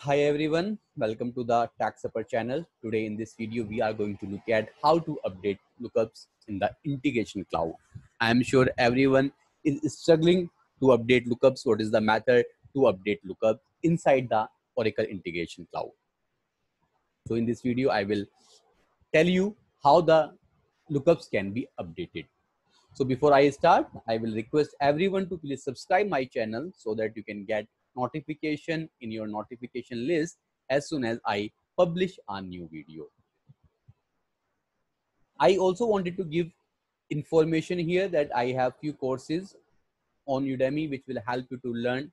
Hi everyone, welcome to the Tax Support channel. Today in this video, we are going to look at how to update lookups in the integration cloud. I am sure everyone is struggling to update lookups. What is the method to update lookup inside the Oracle integration cloud? So in this video, I will tell you how the lookups can be updated. So before I start, I will request everyone to please subscribe my channel so that you can get notification in your notification list as soon as I publish a new video. I also wanted to give information here that I have few courses on Udemy which will help you to learn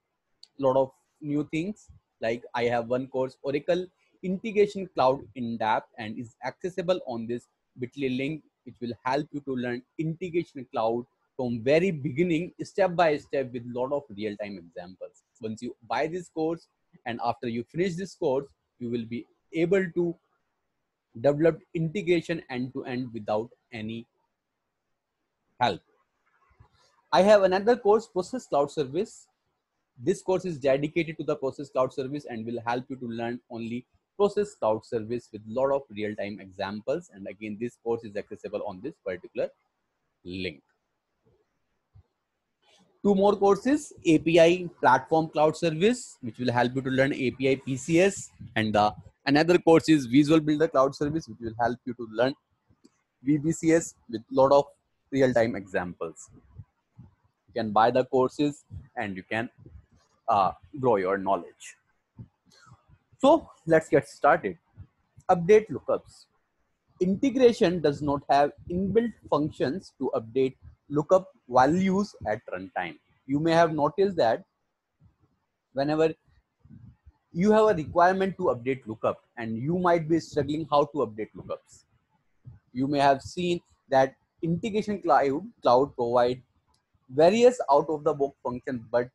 a lot of new things. Like I have one course, Oracle Integration Cloud in depth, and is accessible on this bit.ly link, which will help you to learn integration cloud from very beginning, step by step, with a lot of real-time examples. Once you buy this course and after you finish this course, you will be able to develop integration end to end without any help. I have another course, Process Cloud Service. This course is dedicated to the Process Cloud Service and will help you to learn only Process Cloud Service with a lot of real-time examples. And again, this course is accessible on this particular link. Two more courses, API Platform Cloud Service, which will help you to learn API PCS. And another course is Visual Builder Cloud Service, which will help you to learn VBCS with a lot of real-time examples. You can buy the courses and you can grow your knowledge. So let's get started. Update lookups. Integration does not have inbuilt functions to update lookup values at runtime. You may have noticed that whenever you have a requirement to update lookup and you might be struggling how to update lookups. You may have seen that integration cloud provide various out of the box functions, but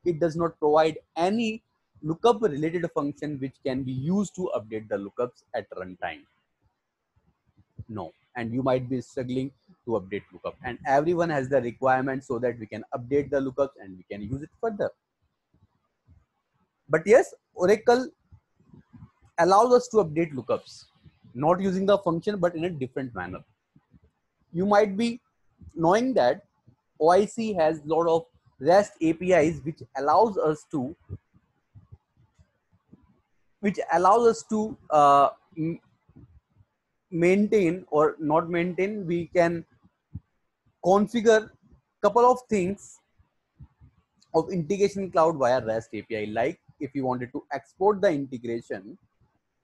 it does not provide any lookup related function which can be used to update the lookups at runtime. No, and you might be struggling to update lookup, and everyone has the requirement so that we can update the lookups and we can use it further. But yes, Oracle allows us to update lookups, not using the function but in a different manner. You might be knowing that OIC has a lot of REST APIs which allows us to maintain or not maintain. We can configure couple of things of integration cloud via REST API. Like if you wanted to export the integration,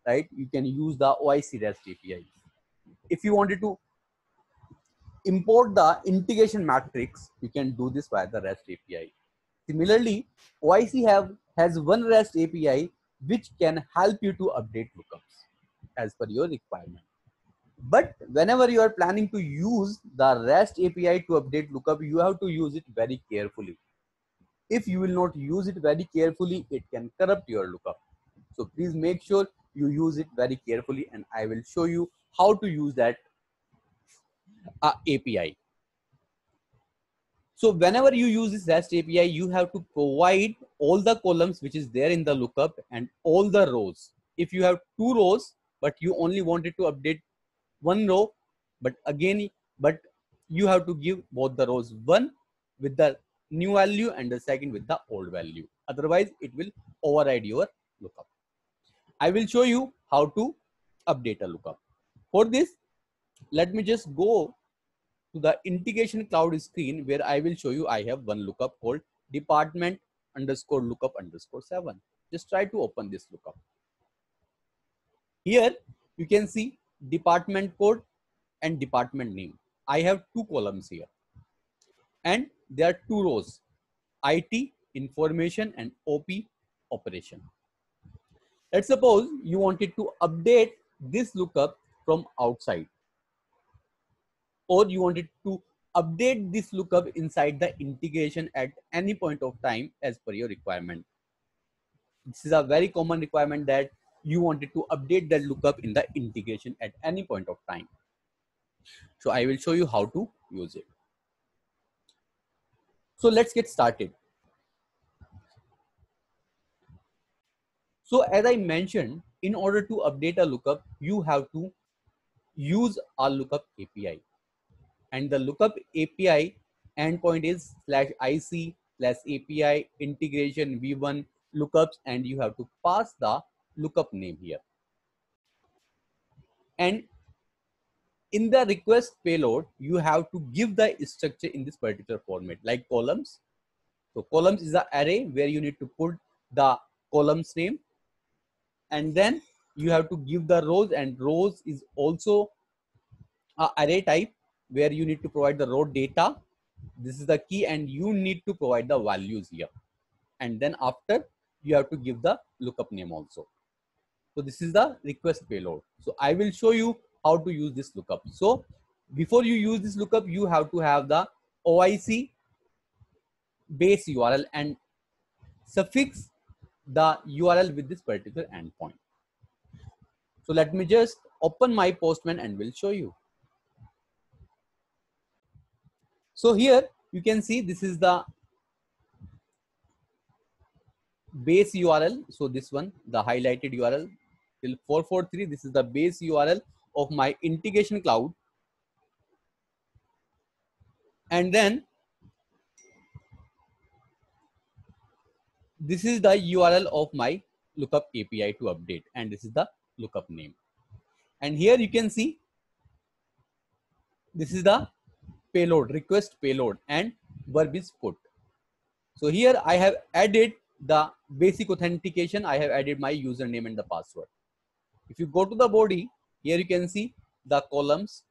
right, you can use the OIC REST API. If you wanted to import the integration matrix, you can do this via the REST API. Similarly, OIC has one REST API which can help you to update lookups as per your requirement. But whenever you are planning to use the REST API to update lookup, you have to use it very carefully. If you will not use it very carefully, it can corrupt your lookup. So please make sure you use it very carefully, and I will show you how to use that API. So whenever you use this REST API, you have to provide all the columns which is there in the lookup and all the rows. If you have two rows, but you only wanted to update one row, but you have to give both the rows, one with the new value and the second with the old value. Otherwise, it will override your lookup. I will show you how to update a lookup. For this, let me just go to the integration cloud screen where I will show you I have one lookup called department underscore lookup underscore 7. Just try to open this lookup. Here you can see department code and department name. I have two columns here and there are two rows, IT, information, and OP, operation. Let's suppose you wanted to update this lookup from outside, or you wanted to update this lookup inside the integration at any point of time as per your requirement. This is a very common requirement that you wanted to update that lookup in the integration at any point of time. So I will show you how to use it. So let's get started. So as I mentioned, in order to update a lookup, you have to use a lookup API, and the lookup API endpoint is /IC/API integration v1 lookups, and you have to pass the lookup name here. And in the request payload, you have to give the structure in this particular format, like columns. So columns is the array where you need to put the columns name, and then you have to give the rows, and rows is also a array type where you need to provide the row data. This is the key, and you need to provide the values here. And then after, you have to give the lookup name also. So this is the request payload. So I will show you how to use this lookup. So before you use this lookup, you have to have the OIC base URL and suffix the URL with this particular endpoint. So let me just open my Postman and will show you. So here you can see this is the base URL. So this one, the highlighted URL till 443, this is the base URL of my integration cloud. And then this is the URL of my lookup API to update, and this is the lookup name. And here you can see this is the payload, request payload, and verb is put. So here I have added the basic authentication. I have added my username and the password. If you go to the body, here you can see the columns,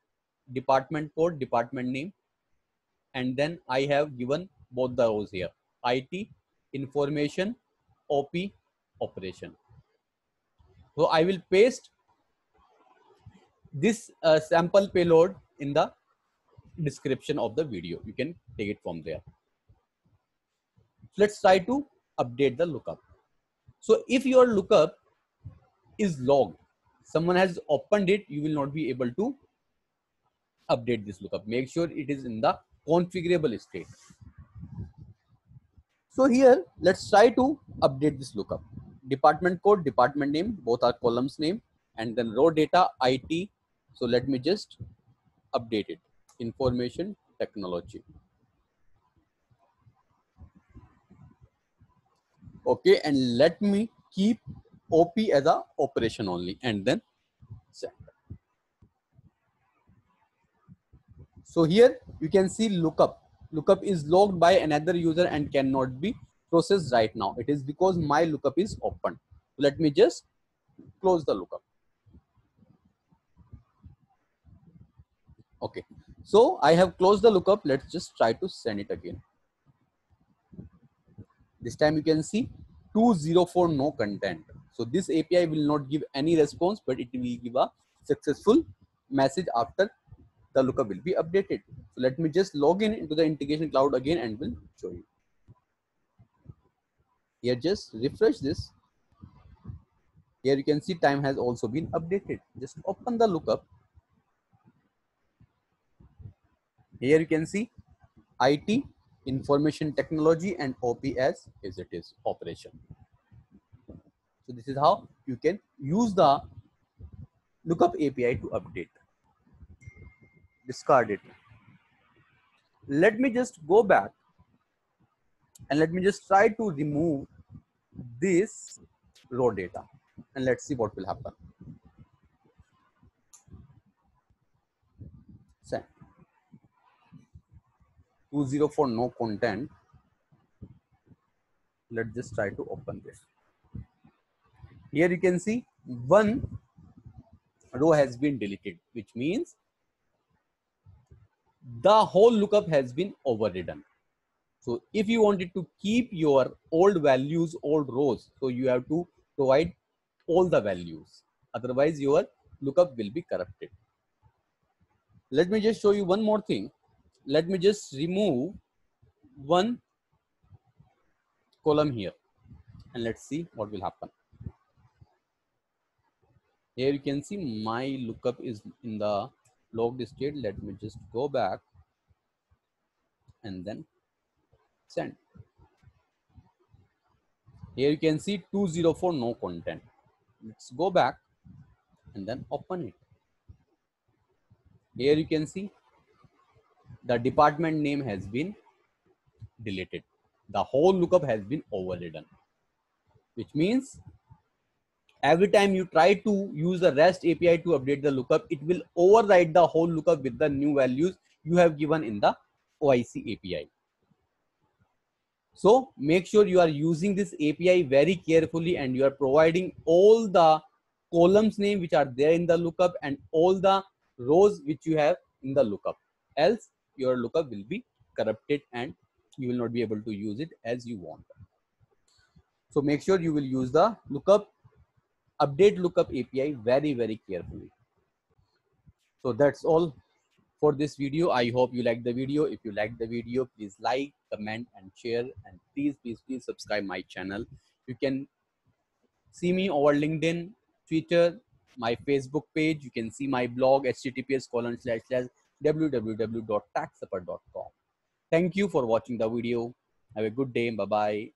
department code, department name, and then I have given both the rows here: IT, information, OP, operation. So I will paste this sample payload in the description of the video. You can take it from there. Let's try to update the lookup. So if your lookup is logged, someone has opened it, you will not be able to update this lookup. Make sure it is in the configurable state. So here, let's try to update this lookup. Department code, department name, both are columns name, and then row data, IT. So let me just update it. Information technology. Okay, and let me keep OP as a operation only, and then send. So here you can see lookup. Lookup is logged by another user and cannot be processed right now. It is because my lookup is open. Let me just close the lookup. Okay, so I have closed the lookup. Let's just try to send it again. This time you can see 204 no content. So this API will not give any response, but it will give a successful message after the lookup will be updated. So let me just log in into the integration cloud again and will show you. Here, just refresh this. Here you can see time has also been updated. Just open the lookup. Here you can see IT, information technology, and OP as it is operation. So this is how you can use the lookup API to update. Discard it. Let me just go back and let me just try to remove this raw data, and let's see what will happen. Send. 204 no content. Let's just try to open this. Here you can see one row has been deleted, which means the whole lookup has been overridden. So if you wanted to keep your old values, old rows, so you have to provide all the values. Otherwise, your lookup will be corrupted. Let me just show you one more thing. Let me just remove one column here, and let's see what will happen. Here you can see my lookup is in the logged state. Let me just go back and then send. Here you can see 204 no content. Let's go back and then open it. Here you can see the department name has been deleted. The whole lookup has been overridden, which means every time you try to use the REST API to update the lookup, it will override the whole lookup with the new values you have given in the OIC API. So make sure you are using this API very carefully and you are providing all the columns name which are there in the lookup and all the rows which you have in the lookup. Else your lookup will be corrupted and you will not be able to use it as you want. So make sure you will use the update lookup API very, very carefully. So that's all for this video. I hope you like the video. If you like the video, please like, comment and share, and please subscribe my channel. You can see me over LinkedIn, Twitter, my Facebook page. You can see my blog https://www.taxsupport.com. Thank you for watching the video. Have a good day. Bye bye.